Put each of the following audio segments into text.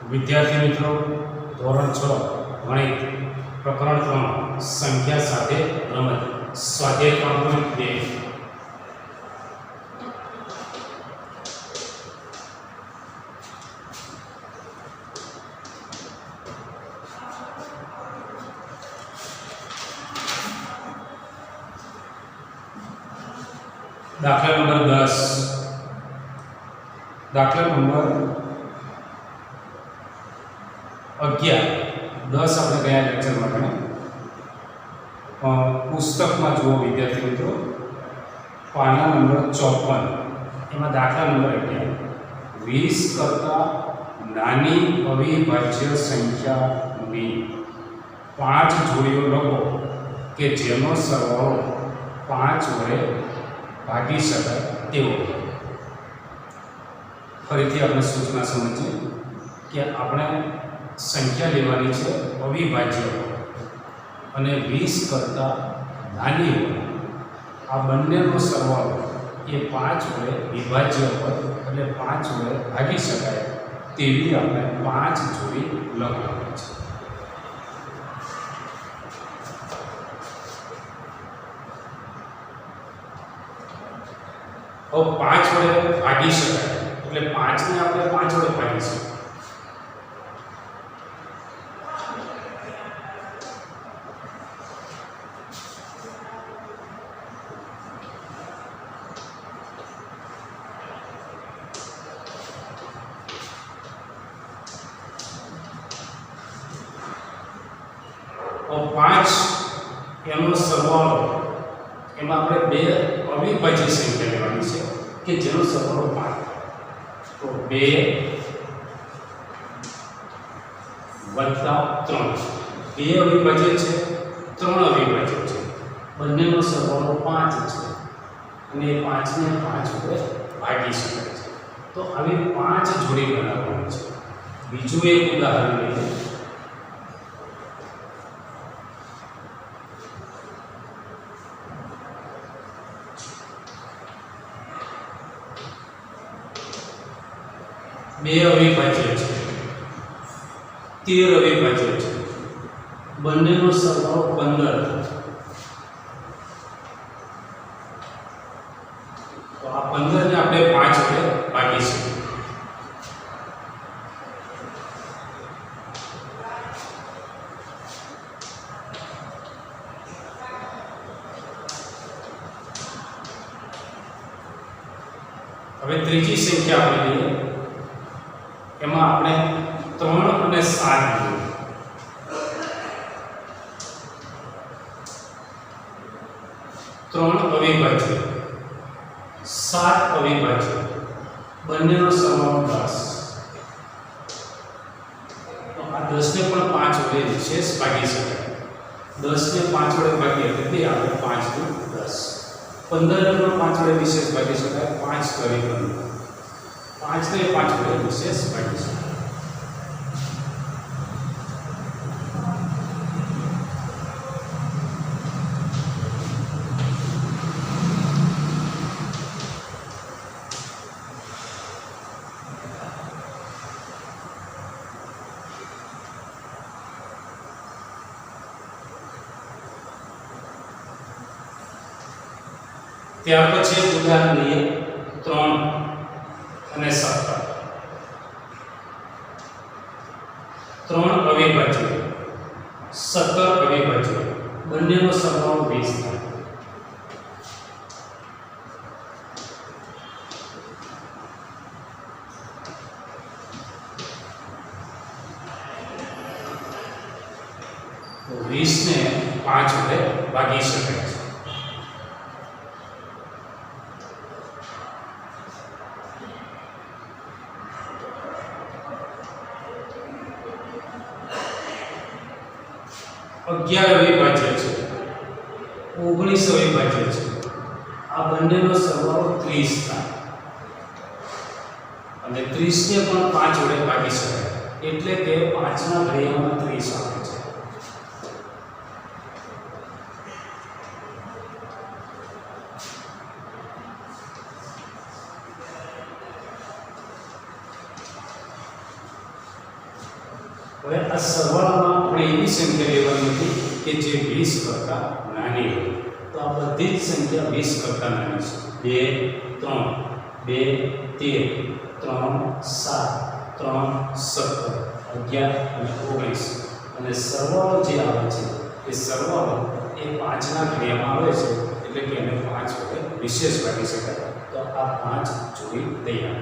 વિદ્યાર્થી મિત્રો, ધોરણ 6 ગણિત પ્રકરણ 3 સંખ્યા સાથે રમત સ્વાધ્યાય 3.2 દાખલા નંબર 10 દાખલા નંબર 11 10 આપણે ગયા લેક્ચરમાં ભણ્યા પુસ્તકમાં જુઓ વિદ્યાર્થી મિત્રો પાના નંબર 54 એમાં દાખલા નંબર 11 20 કરતાં નાની અવિભાજ્ય સંખ્યાની 5 જોડીઓ લખો કે જેનો સરવાળો 5 વડે ભાગી શકાય તેવો. ફરીથી આપણે સૂચના સમજીએ કે આપણે સંખ્યા લેવાની છે અવિભાજ્ય અને 20 કરતાં નાની હોય. આ બંનેનો સરવાળો એ 5 વડે વિભાજ્ય હોય એટલે 5 વડે ભાગી શકાય તેવી આપણે 5 જોડી લખવાની છે. હવે 5 વડે ભાગી શકાય એટલે 5 ને આપણે 5 વડે ભાગીશું. તો 5 એનો સરવાળો એમાં આપણે બે અવિભાજ્ય સંખ્યા લેવાની છે કે જેનો સરવાળો 5. તો 2 વત્તા 3 2 અવિભાજ્ય છે 3 અવિભાજ્ય છે બંનેનો સરવાળો 5 છે અને 5 ને 5 વડે ભાગી શકાય છે. તો આવી 5 જોડી બનાવવાની છે. બીજું એક ઉદાહરણ લઈએ. બે અવિભાજ્ય છે 13 અવિભાજ્ય છે બંનેનો સરવાળો 15. તો આ 15 ને આપણે 5 વડે ભાગીશું. હવે ત્રીજી સંખ્યા આપણે લઈએ. એમાં આપણે 3 અને 7 લઈએ. 3 અવિભાજ્ય 7 અવિભાજ્ય બંનેનો સરવાળો 10. તો આ 10 ને પણ 5 વડે વિશેષ ભાગી શકાય. 10 ને 5 વડે ભાગીએ એટલે આપણે 5 નું 10. 15 ને પણ 5 વડે વિશેષ ભાગી શકાય. 5 કરી 15 5 ને 5 વડે વિશેષ ભાગી શકાય. ત્યાર પછી ઉદાહરણ લઈએ 3 અને 17. 3 અવિભાજ્ય 17 અવિભાજ્ય બંનેનો સરવાળો 20 થાય. તો 20 ને 5 વડે ભાગી શકાય છે. અગિયાર અવિભાજ્ય છે 19 અવિભાજ્ય છે આ બંનેનો સરવાળો 30 થાય અને 30 ને પણ 5 વડે ભાગી શકાય એટલે કે 5 ના ઘડિયામાં 30 આવે છે. હવે આ સરવાળામાં આપણે એવી સંખ્યા લેવાની હતી કે જે 20 કરતાં નાની હોય. તો આ બધી જ સંખ્યા 20 કરતાં નાની છે. 2 3 2 13 3 7 3 17 11 અને 19 અને સરવાળો જે આવે છે એ સરવાળો એ 5ના ઘડિયામાં આવે છે એટલે કે એને 5 વડે વિશેષ ભાગી શકાય. તો આ 5 જોઈ દઈએ.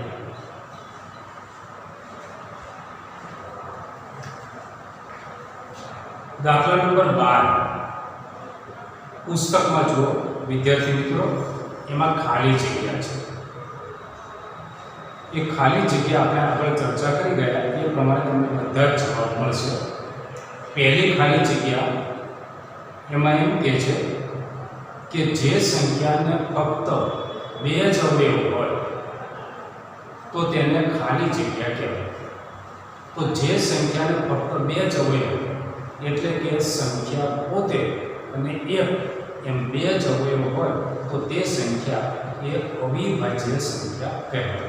દાખલા નંબર 12 પુસ્તકમાં જુઓ વિદ્યાર્થી મિત્રો, એમાં ખાલી જગ્યા છે. એ ખાલી જગ્યા આપણે આગળ ચર્ચા કરી ગયા એ પ્રમાણે તમને બધા જ જવાબ મળશે. પહેલી ખાલી જગ્યા એમાં એમ કહે છે કે જે સંખ્યાને ફક્ત 2 જ અવયવ હોય તો તેને ખાલી જગ્યા કહેવાય. તો જે સંખ્યાને ફક્ત 2 જ અવયવ એટલે કે સંખ્યા પોતે અને 1 એમ 2 જ અવયવ હોય તો તે સંખ્યા એ અવિભાજ્ય સંખ્યા કહેવાય.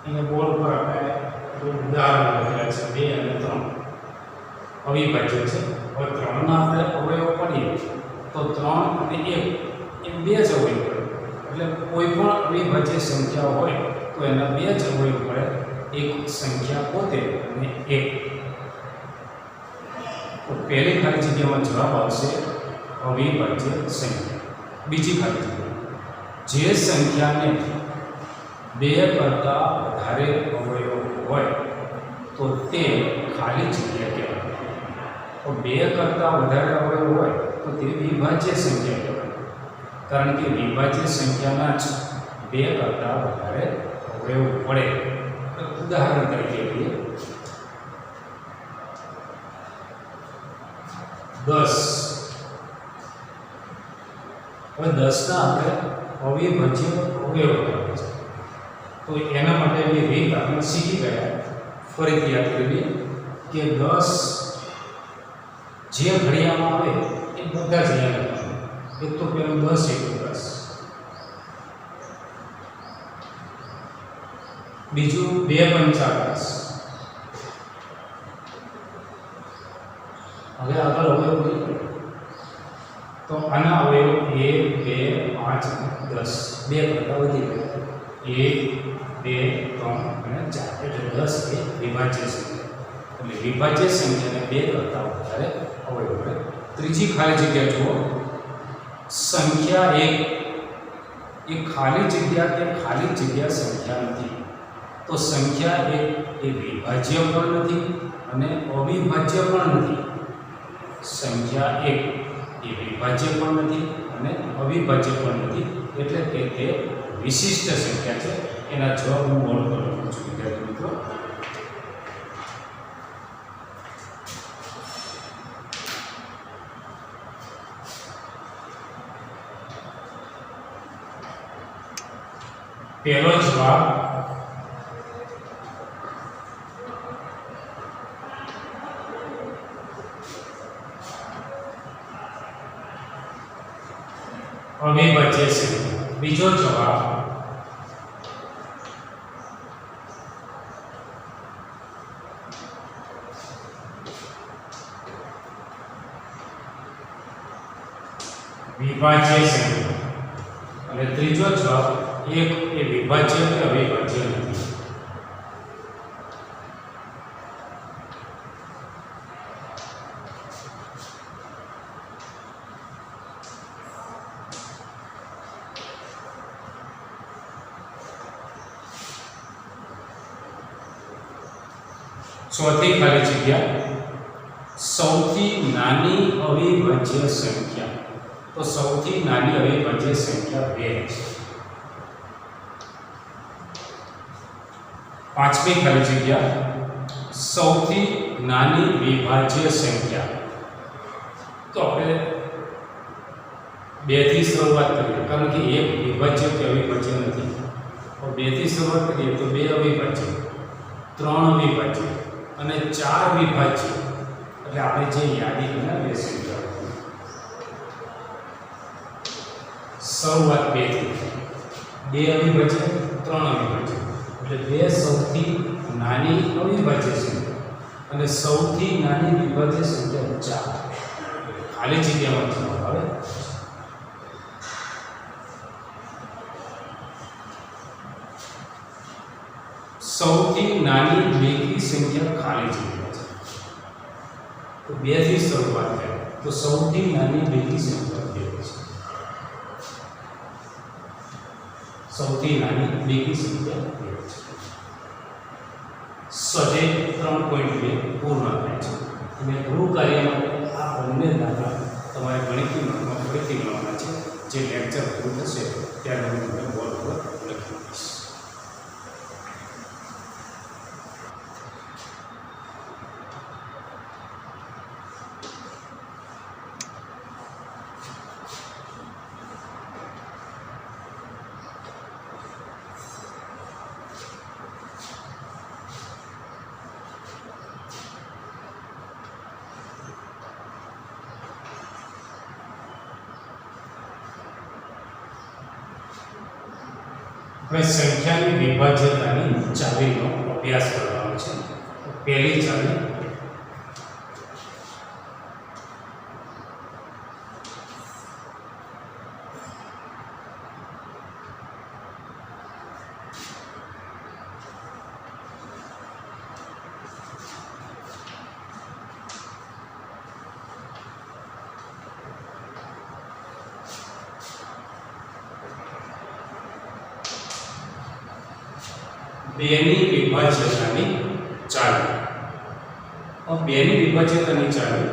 અહીંયા બોર્ડ પર આપણે ઉદાહરણ લખેલા છે 2 અને 3 અવિભાજ્ય છે. હવે 3ના આપણે અવયવ પડીએ તો 3 અને 1 એમ 2 જ અવયવ પડે. એટલે કોઈ પણ અવિભાજ્ય સંખ્યા હોય તો એના 2 જ અવયવ પડે, એક સંખ્યા પોતે અને 1. તો પહેલી ખાલી જગ્યામાં જવાબ આવશે અવિભાજ્ય સંખ્યા. બીજી ખાલી જગ્યા, જે સંખ્યાને 2 કરતાં વધારે અવયવ હોય તો તે ખાલી જગ્યા કહેવાય. તો 2 કરતાં વધારે અવયવ હોય તો તે વિભાજ્ય સંખ્યા કહેવાય, કારણ કે વિભાજ્ય સંખ્યાના જ 2 કરતાં વધારે અવયવ પડે. ઉદાહરણ તરીકે લઈએ 10. હવે 10ના આપણે અવિભાજ્ય અવયવ કરવાના છે. તો એના માટેની રીત આપણે શીખી ગયા. ફરીથી યાદ કરીએ કે 10 જે ઘડિયામાં આવે એ બધા જ અહીંયા લખવાનું. એક તો પેલું 10 1 10, બીજું 2 પંચા 10. હવે આગળ અવયવ જોઈએ તો આના અવયવ 1 2 5 10 2 કરતાં વધી ગયા. 1 2 3 અને 4 એટલે 10 એ વિભાજ્ય સંખ્યા. એટલે વિભાજ્ય સંખ્યાને 2 કરતાં વધારે અવયવ પડે. ત્રીજી ખાલી જગ્યા જુઓ, સંખ્યા 1 એ ખાલી જગ્યા સંખ્યા નથી. તો સંખ્યા 1 એ વિભાજ્ય પણ નથી અને અવિભાજ્ય પણ નથી. સંખ્યા 1 એ વિભાજ્ય પણ નથી અને અવિભાજ્ય પણ નથી, એટલે કે તે વિશિષ્ટ સંખ્યા છે. એના જવાબ હું બોર્ડ પર લખું છું વિદ્યાર્થી મિત્રો. પહેલો જવાબ અવિભાજ્ય સંખ્યા. બીજો જવાબ વિભાજ્ય સંખ્યા. અને ત્રીજો જવાબ 1 એ વિભાજ્ય કે અવિભાજ્ય નથી. ચોથી ખાલી જગ્યા, સૌથી નાની અવિભાજ્ય સંખ્યા. તો સૌથી નાની અવિભાજ્ય સંખ્યા 2 છે. પાંચમી ખાલી જગ્યા, સૌથી નાની વિભાજ્ય સંખ્યા. તો આપણે 2 થી શરૂઆત કરીએ, કારણ કે 1 વિભાજ્ય કે અવિભાજ્ય નથી. તો 2 થી શરૂઆત કરીએ તો 2 અવિભાજ્ય, 3 અવિભાજ્ય અને 4 વિભાજ્ય. એટલે આપણે જે યાદી બનાવીએ સંખ્યાઓ, શરૂઆત 2 થી, 2 અવિભાજ્ય 3 અવિભાજ્ય, એટલે 2 સૌથી નાની અવિભાજ્ય સંખ્યા અને સૌથી નાની વિભાજ્ય સંખ્યા 4 ખાલી જગ્યામાં જવાબ આવે સૌથી નાની બેકી સંખ્યા ખાલી જગ્યા છે તો 2 થી શરૂઆત થાય તો સૌથી નાની બેકી સંખ્યા 2 છે સૌથી નાની બેકી સંખ્યા 2 છે સ્વાધ્યાય 3.2 પૂર્ણ થાય છે અને ગૃહ કાર્ય માટે આ બંને દાખલા તમારે ગણિતની નોટમાં ફરીથી ગણવાના છે જે લેક્ચર પૂરું થશે ત્યારે હું તમને બોર્ડ પર લખી દઈશ આપણે સંખ્યાની વિભાજ્યતાની ચાવીનો અભ્યાસ કરવાનો છે પહેલી ચાવી બેની વિભાજ્યતાની ચાવી બેની વિભાજ્યતાની ચાવી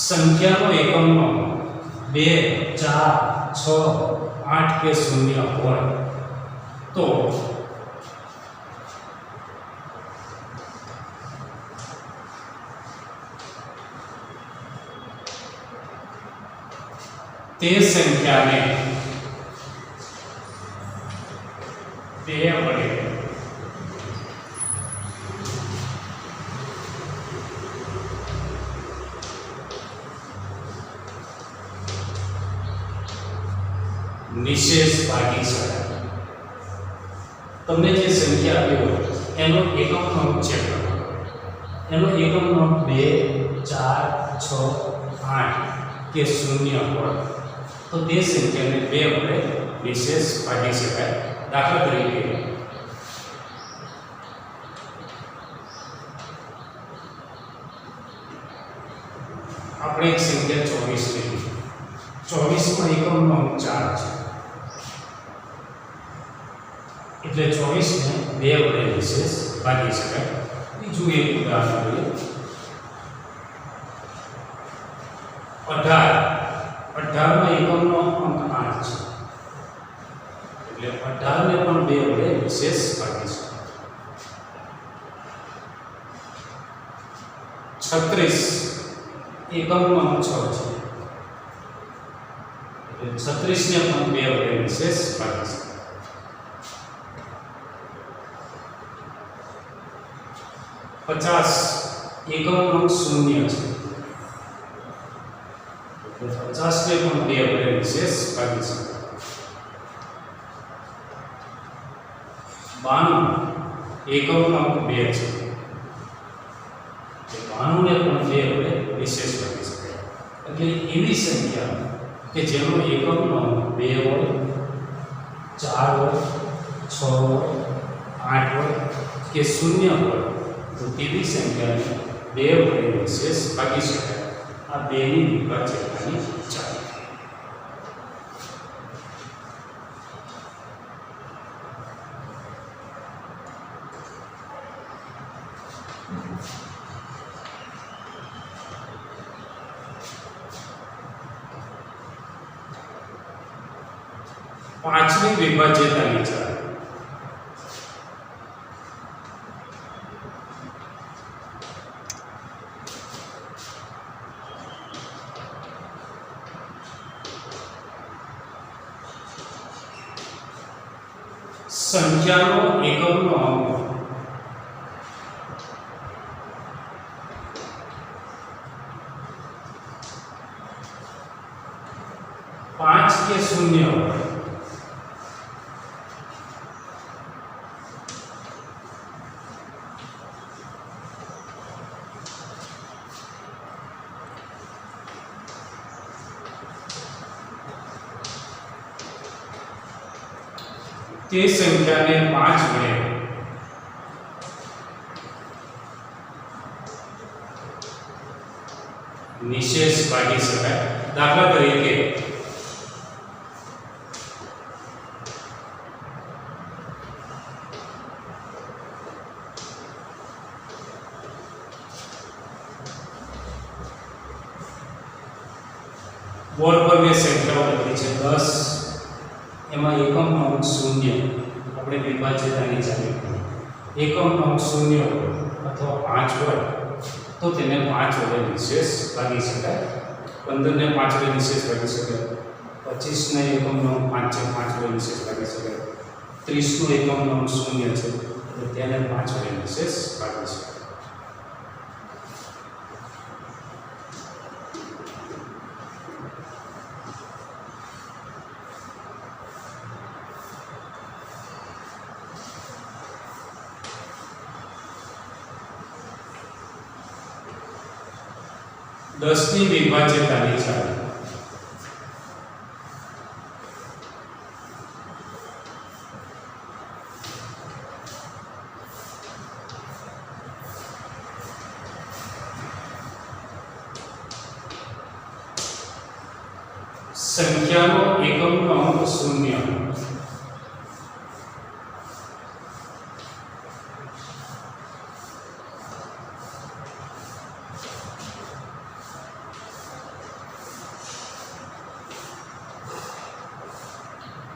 સંખ્યાનો એકમનો 2 4 6 8 કે 0 હોય તો તે સંખ્યાને 2 વડે નિશેષ ભાગી શકાય તમને જે સંખ્યા આપી હોય એનો એકમનો ચેક કરો એનો એકમનો 2 4 6 8 કે 0 હોય તો તે સંખ્યાને 2 વડે નિશેષ ભાગી શકાય દાખલા તરીકે આપણે એક સંખ્યા 24 લઈએ 24 માં એકમનો 4 છે એટલે 24 ને 2 વડે નિશેષ ભાગી શકાય બીજું એક ઉદાહરણ લઈએ 18 માં એકમનો અંક 8 છે એટલે 18 ને પણ 2 વડે નિશેષ ભાગી શકાય 36 એકમનો અંક 6 છે એટલે 36 ને પણ 2 વડે નિશેષ ભાગી શકાય 50 એકમનો અંક 0 છે એટલે 50 ને પણ 2 વડે નિશેષ ભાગી શકાય 92 એકમનો અંક 2 છે એટલે 92 ને પણ 2 વડે નિશેષ ભાગી શકાય એટલે એવી સંખ્યા કે જેનો એકમનો 2 હોય 4 હોય 6 હોય 8 હોય કે 0 હોય તો તેવી સંખ્યાને 2 વડે નિશેષ ભાગી શકાય આ બેની વિભાજ્યતાની ચાવી પાંચમી વિભાજ્યતાની ચાવી સંખ્યાનો એકમનો અંક 5 કે 0 હોય તે સંખ્યાને 5 વડે નિશેષ ભાગી શકાય. દાખલા તરીકે બોર્ડ પર મેં સંખ્યાઓ લખી છે 10, એમાં એકમનો અંક 0. આપણે વિભાજ્યતાની ચાલી એકમનો અંક 0 અથવા 5 હોય તો તેને 5 વડે નિશેષ ભાગી શકાય. 15 ને 5 વડે નિશેષ ભાગી શકાય. 25 ને એકમનો અંક 5 છે, 5 વડે નિશેષ ભાગી શકાય. 30 નો એકમનો અંક 0 છે તો તેને 5 વડે નિશેષ ભાગી શકાય. દસની વિભાજ્યતાની ચાવી. સંખ્યાનો એકમનો અંક 0.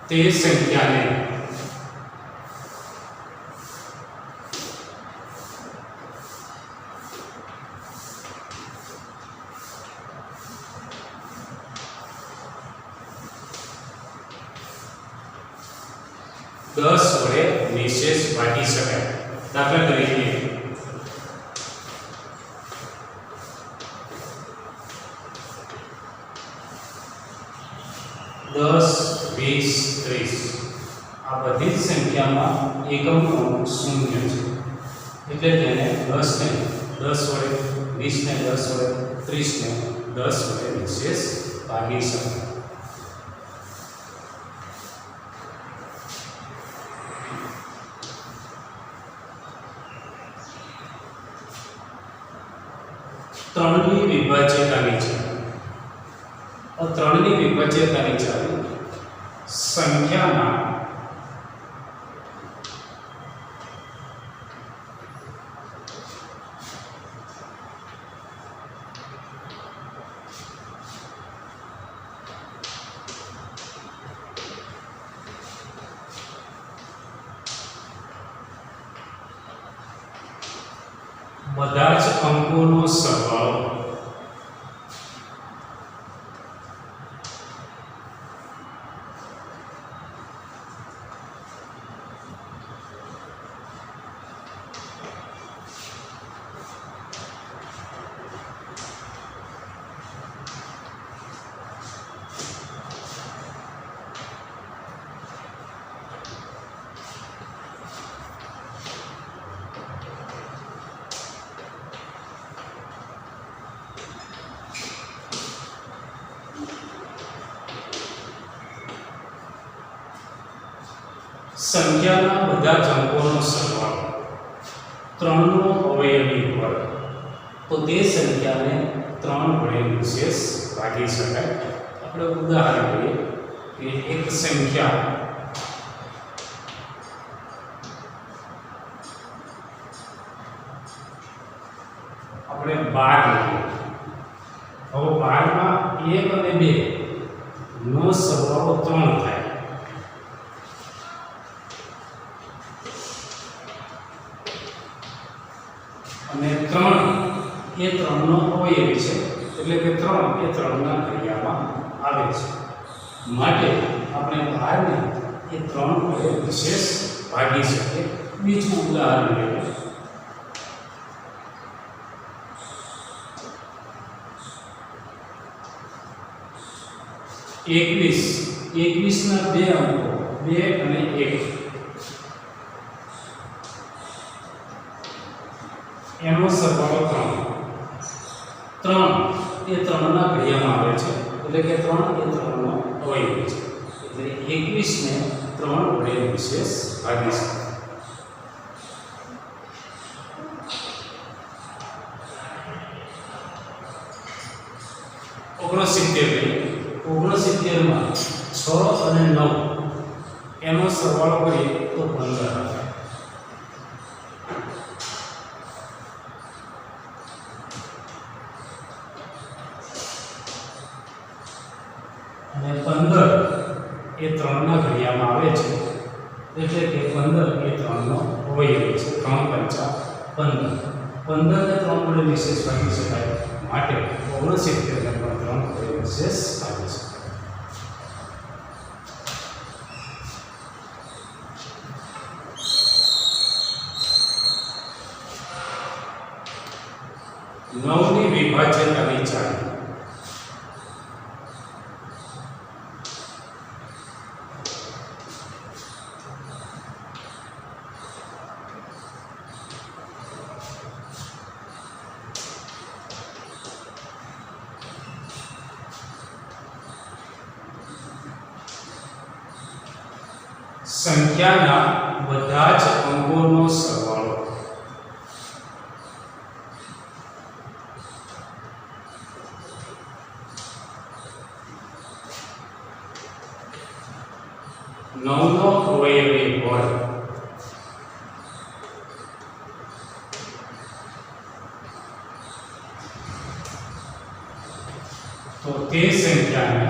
તે સંખ્યાને દસ વડે નિશેષ ભાગી શકાય. દાખલા તરીકે 10, 20, 30 આ બધી જ સંખ્યામાં એકમનો અંક 0 છે એટલે તેને 10 ને 10 વડે, 20 ને 10 વડે, 30 ને 10 વડે નિશેષ ભાગી શકાય. ત્રણની વિભાજ્યતાની ચાવી. ત્રણની વિભાજ્યતાની ચાવી સંખ્યાના બધા જ અંકોનો સરવાળો સંખ્યાના બધા જ અંકોનો સરવાળો 3 નો અવયવી હોય તો તે સંખ્યાને 3 વડે નિશેષ ભાગી શકાય. આપણે ઉદાહરણ લઈએ કે એક સંખ્યા આપણે 12 લઈએ. હવે 12 માં 1 અને 2 નો સરવાળો 3 થાય અને 3 એ 3 નો અવયવી છે એટલે કે 3 એ 3 ના ઘડિયામાં આવે છે. માટે આપણે 12 ને એ 3 વડે વિશેષ ભાગી શકે. બીજું ઉદાહરણ લઈએ. 21 ના બે અંકો 2 અને 1 એનો સરવાળો 3 એ 3 ના ઘડિયામાં આવે છે, એટલે કે 3 એ 3 નો અવયવી છે. એટલે 21 ને 3 વડે વિશેષ ભાગી શકાય. 69 માં 6 અને 9 એનો સરવાળો કરીએ તો 15 આવે. અને 15 એ 3 ના ઘડિયામાં આવે છે, એટલે કે 15 એ 3 નો અવયવી છે. 3 પંચા 15. 15 ને 3 વડે વિશેષ ભાગી શકાય, માટે 69 ને 3 વડે વિશેષ ભાગી શકાય. નવની વિભાજ્યતાની ચાવી. સંખ્યાના બધા જ અંકોનો સરવાળો. નવનો અવયવી હોય તો તે સંખ્યાને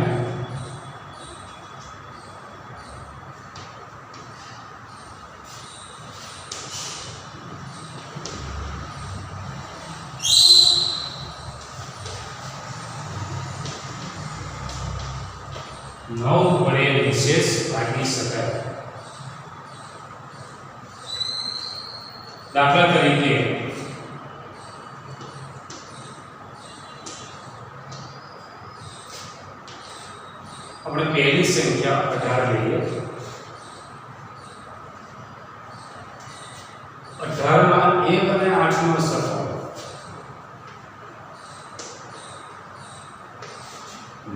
નવ વડે વિશેષ ભાગી શકાય. દાખલા તરીકે આપણે પહેલી સંખ્યા 18 લઈએ. 18 માં 1 અને 8 નો સરવાળો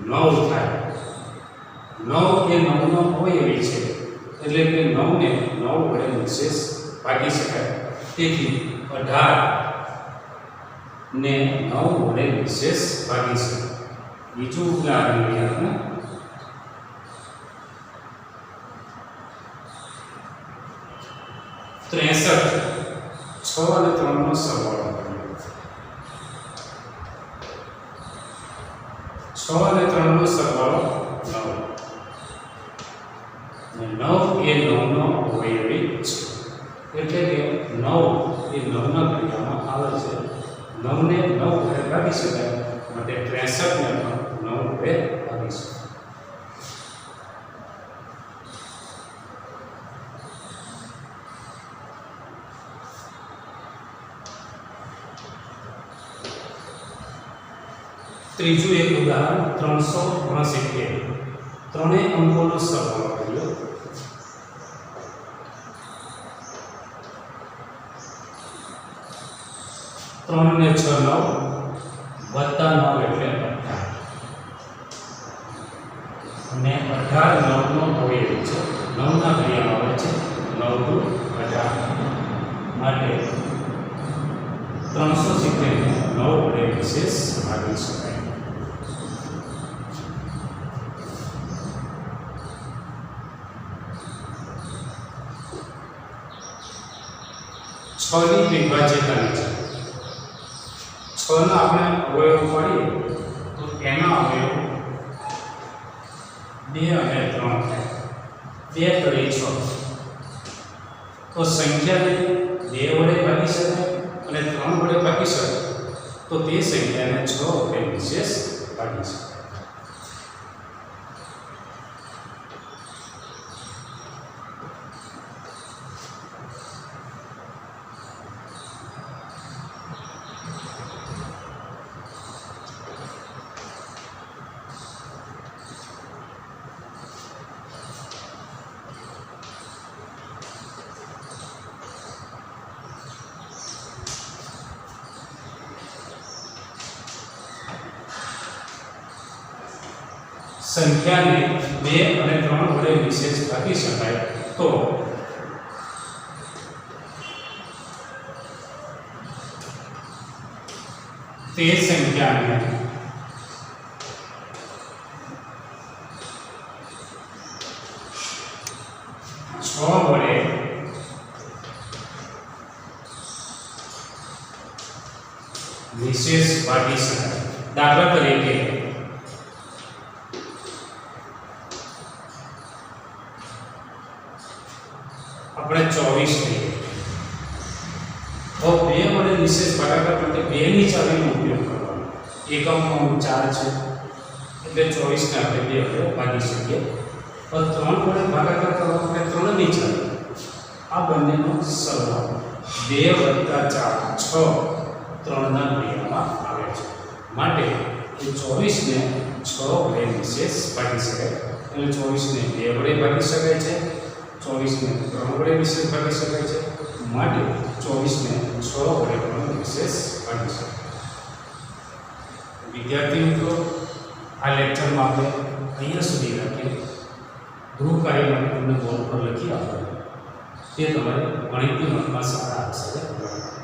9 થાય. 9 એ 9 નો અવયવી છે, એટલે કે 9 ને 9 વડે વિશેષ ભાગી શકાય. તેથી 18 ને 9 વડે વિશેષ ભાગી શકાય. બીજું ઉદાહરણ લઈએ આપણે. 63 6 અને 3 નો સરવાળો. 6 અને 3 નો સરવાળો 9. 9 એ 9 નો અવયવી છે, એટલે કે 9 એ 9 ના ઘડિયામાં આવે છે. 9 ને 9 વડે ભાગી શકાય, માટે 63 ને 9 વડે ભાગી શકાય. ત્રીજું એક ઉદાહરણ 369. ત્રણેય અંકોનો સરવાળો કર્યો. ત્રણ ને 6 9 વત્તા 9 એટલે 18. અને 18 9 નો અવયવી છે. 9 ના ઘડિયામાં આવે છે. 9 દુ 18, માટે 370 ને 9 વડે વિશેષ ભાગી શકાય. 6 ની વિભાજ્યતાની છે. 6 ના આપણે અવયવ પાડીએ તો એના અવયવ 2 અને 3 થાય. 2 તરી 6. તો સંખ્યાને 2 વડે ભાગી શકાય અને 3 વડે ભાગી શકાય, તો તે સંખ્યાને 6 વડે વિશેષ ભાગી શકાય. સંખ્યાને 2 અને 3 વડે વિશેષ ભાગી શકાય તો તે સંખ્યાને વડે વિશેષ ભાગી શકાય. દાખલા તરીકે આપણે 24 લઈએ તો 2 વડે વિશેષ ભાગાકાર માટે 2 ની ચાવીનો ઉપયોગ કરવાનો. એકમમાં 4 છે એટલે 24 ને આપણે 2 વડે ભાગી શકીએ. પણ 3 વડે ભાગાકાર કરવા માટે 3 ની ચાવી. આ બંનેનો સરવાળો 2 + 4 6 3 ના ક્રિયામાં આવે છે. માટે એ 24 ને 6 વડે વિશેષ ભાગી શકાય. એટલે 24 ને 2 વડે ભાગી શકાય છે, 24 ને 3 વડે વિશેષ ભાગી શકાય છે. માટે 24 ને 6 વડે પણ વિશેષ ભાગી શકાય. વિદ્યાર્થી મિત્રો, આ લેક્ચરમાં આપણે અહીંયા સુધી રાખીએ. ગૃહ કાર્ય માટે તમને બોર્ડ પર લખી આપવાનું તે તમારે ગણિતની નોટમાં સારા અક્ષરે લખવાનું.